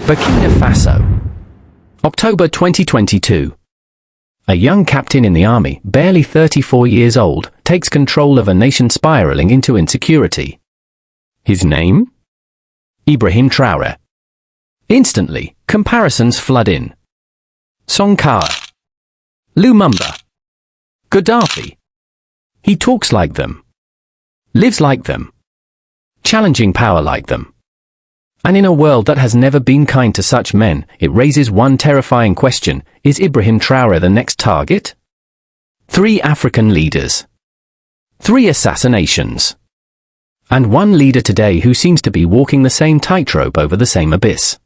Burkina Faso. October 2022. A young captain in the army, barely 34 years old, takes control of a nation spiraling into insecurity. His name? Ibrahim Traoré. Instantly, comparisons flood in. Sankara. Lumumba. Gaddafi. He talks like them. Lives like them. Challenging power like them. And in a world that has never been kind to such men, it raises one terrifying question: is Ibrahim Traoré the next target? 3 African leaders. 3 assassinations. And one leader today who seems to be walking the same tightrope over the same abyss.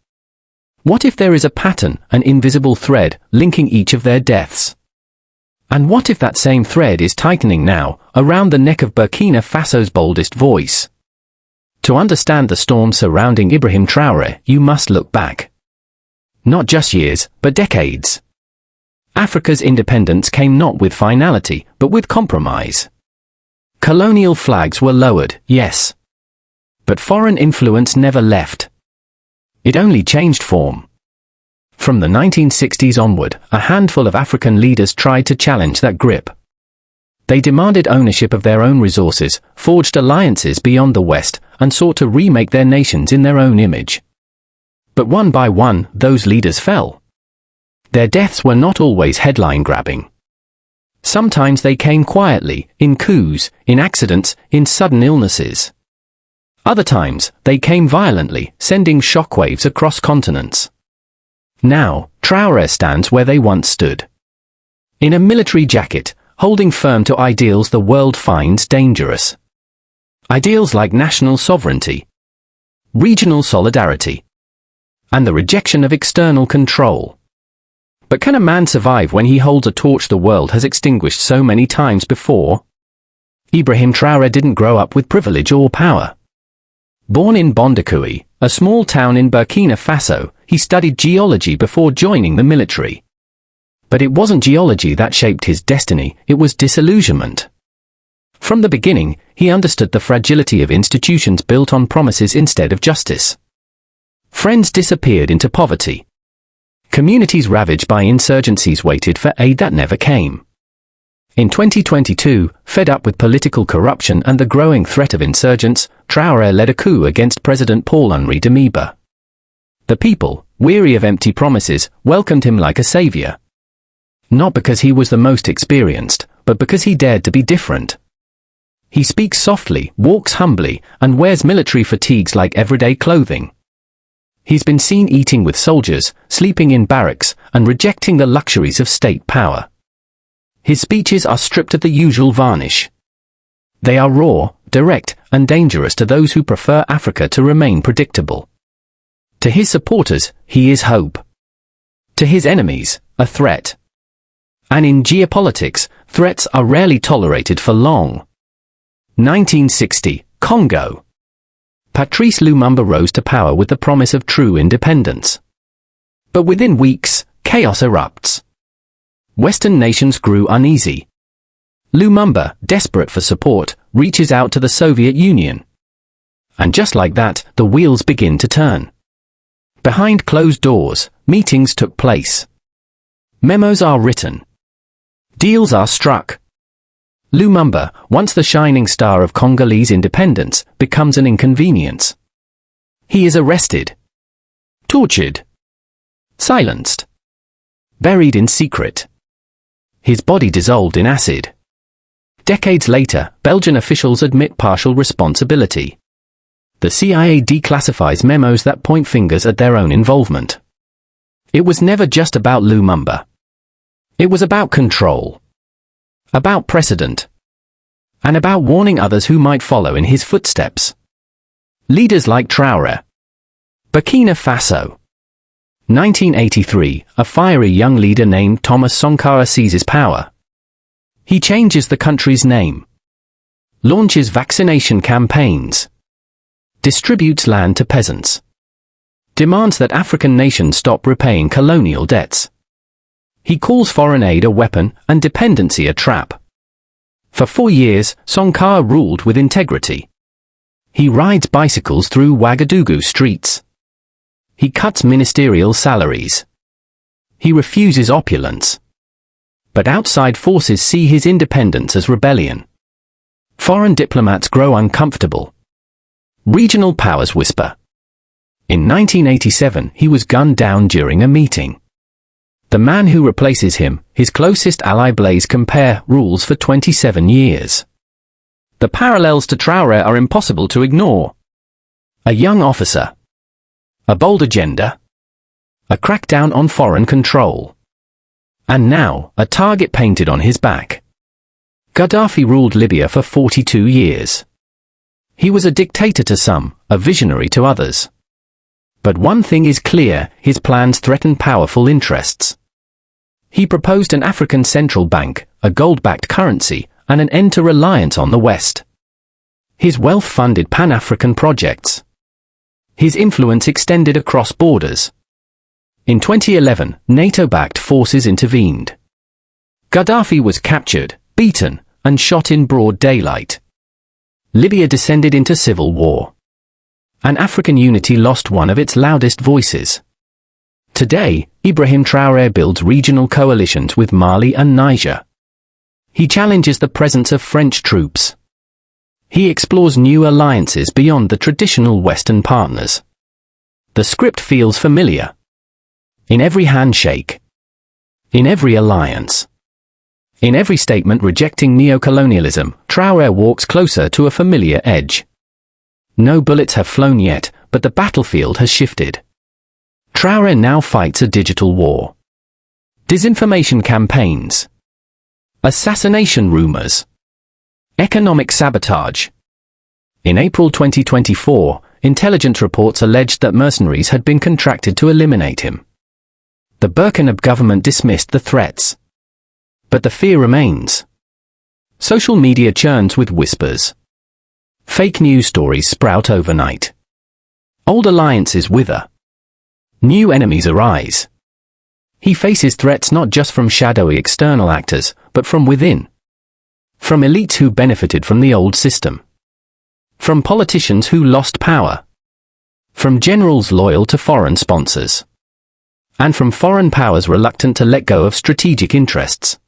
What if there is a pattern, an invisible thread, linking each of their deaths? And what if that same thread is tightening now, around the neck of Burkina Faso's boldest voice? To understand the storm surrounding Ibrahim Traoré, you must look back. Not just years, but decades. Africa's independence came not with finality, but with compromise. Colonial flags were lowered, yes. But foreign influence never left. It only changed form. From the 1960s onward, a handful of African leaders tried to challenge that grip. They demanded ownership of their own resources, forged alliances beyond the West, and sought to remake their nations in their own image. But one by one, those leaders fell. Their deaths were not always headline-grabbing. Sometimes they came quietly, in coups, in accidents, in sudden illnesses. Other times, they came violently, sending shockwaves across continents. Now, Traoré stands where they once stood. In a military jacket, holding firm to ideals the world finds dangerous. Ideals like national sovereignty, regional solidarity, and the rejection of external control. But can a man survive when he holds a torch the world has extinguished so many times before? Ibrahim Traoré didn't grow up with privilege or power. Born in Bondakouy, a small town in Burkina Faso, he studied geology before joining the military. But it wasn't geology that shaped his destiny, it was disillusionment. From the beginning, he understood the fragility of institutions built on promises instead of justice. Friends disappeared into poverty. Communities ravaged by insurgencies waited for aid that never came. In 2022, fed up with political corruption and the growing threat of insurgents, Traoré led a coup against President Paul-Henri Damiba. The people, weary of empty promises, welcomed him like a savior. Not because he was the most experienced, but because he dared to be different. He speaks softly, walks humbly, and wears military fatigues like everyday clothing. He's been seen eating with soldiers, sleeping in barracks, and rejecting the luxuries of state power. His speeches are stripped of the usual varnish. They are raw, direct, and dangerous to those who prefer Africa to remain predictable. To his supporters, he is hope. To his enemies, a threat. And in geopolitics, threats are rarely tolerated for long. 1960, Congo. Patrice Lumumba rose to power with the promise of true independence. But within weeks, chaos erupts. Western nations grew uneasy. Lumumba, desperate for support, reaches out to the Soviet Union. And just like that, the wheels begin to turn. Behind closed doors, meetings took place. Memos are written. Deals are struck. Lumumba, once the shining star of Congolese independence, becomes an inconvenience. He is arrested, tortured, silenced, buried in secret. His body dissolved in acid. Decades later, Belgian officials admit partial responsibility. The CIA declassifies memos that point fingers at their own involvement. It was never just about Lumumba. It was about control, about precedent, and about warning others who might follow in his footsteps. Leaders like Traoré. Burkina Faso. 1983, a fiery young leader named Thomas Sankara seizes power. He changes the country's name, launches vaccination campaigns, distributes land to peasants, demands that African nations stop repaying colonial debts. He calls foreign aid a weapon and dependency a trap. For 4 years, Sankara ruled with integrity. He rides bicycles through Ouagadougou streets. He cuts ministerial salaries. He refuses opulence. But outside forces see his independence as rebellion. Foreign diplomats grow uncomfortable. Regional powers whisper. In 1987, he was gunned down during a meeting. The man who replaces him, his closest ally Blaise Compaoré, rules for 27 years. The parallels to Traoré are impossible to ignore. A young officer. A bold agenda. A crackdown on foreign control. And now, a target painted on his back. Gaddafi ruled Libya for 42 years. He was a dictator to some, a visionary to others. But one thing is clear, his plans threatened powerful interests. He proposed an African central bank, a gold-backed currency, and an end to reliance on the West. His wealth funded Pan-African projects. His influence extended across borders. In 2011, NATO-backed forces intervened. Gaddafi was captured, beaten, and shot in broad daylight. Libya descended into civil war. And African unity lost one of its loudest voices. Today, Ibrahim Traoré builds regional coalitions with Mali and Niger. He challenges the presence of French troops. He explores new alliances beyond the traditional Western partners. The script feels familiar. In every handshake. In every alliance. In every statement rejecting neo-colonialism, Traoré walks closer to a familiar edge. No bullets have flown yet, but the battlefield has shifted. Traoré now fights a digital war. Disinformation campaigns. Assassination rumors. Economic sabotage. In April 2024, intelligence reports alleged that mercenaries had been contracted to eliminate him. The Burkina government dismissed the threats. But the fear remains. Social media churns with whispers. Fake news stories sprout overnight. Old alliances wither. New enemies arise. He faces threats not just from shadowy external actors, but from within. From elites who benefited from the old system. From politicians who lost power. From generals loyal to foreign sponsors. And from foreign powers reluctant to let go of strategic interests.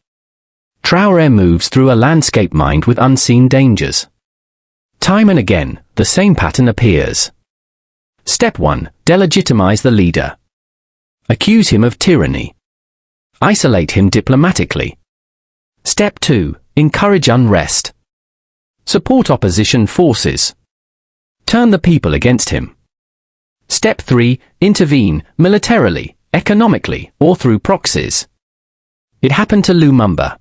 Traoré moves through a landscape mined with unseen dangers. Time and again, the same pattern appears. Step 1. Delegitimize the leader. Accuse him of tyranny. Isolate him diplomatically. Step 2. Encourage unrest. Support opposition forces. Turn the people against him. Step 3. Intervene, militarily, economically, or through proxies. It happened to Lumumba.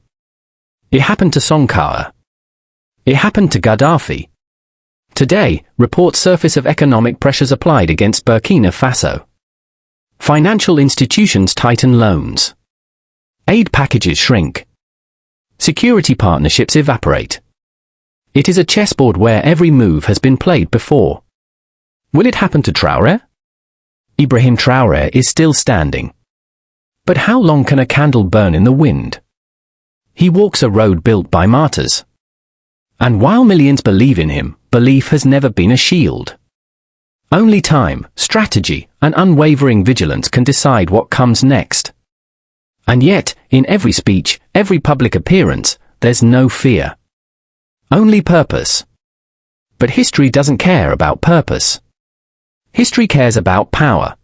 It happened to Sankara. It happened to Gaddafi. Today, reports surface of economic pressures applied against Burkina Faso. Financial institutions tighten loans. Aid packages shrink. Security partnerships evaporate. It is a chessboard where every move has been played before. Will it happen to Traoré? Ibrahim Traoré is still standing. But how long can a candle burn in the wind? He walks a road built by martyrs. And while millions believe in him, belief has never been a shield. Only time, strategy, and unwavering vigilance can decide what comes next. And yet, in every speech, every public appearance, there's no fear. Only purpose. But history doesn't care about purpose. History cares about power.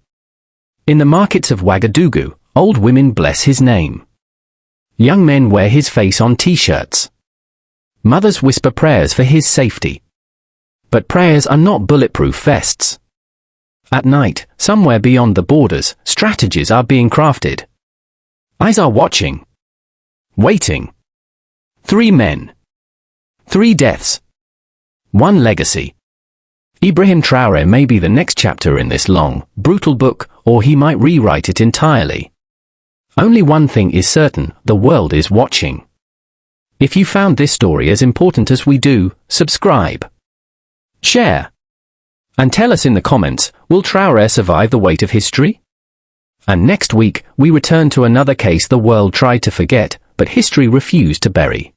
In the markets of Ouagadougou, old women bless his name. Young men wear his face on t-shirts. Mothers whisper prayers for his safety. But prayers are not bulletproof vests. At night, somewhere beyond the borders, strategies are being crafted. Eyes are watching. Waiting. 3 men. 3 deaths. 1 legacy. Ibrahim Traoré may be the next chapter in this long, brutal book, or he might rewrite it entirely. Only one thing is certain, the world is watching. If you found this story as important as we do, subscribe. Share. And tell us in the comments, will Traoré survive the weight of history? And next week, we return to another case the world tried to forget, but history refused to bury.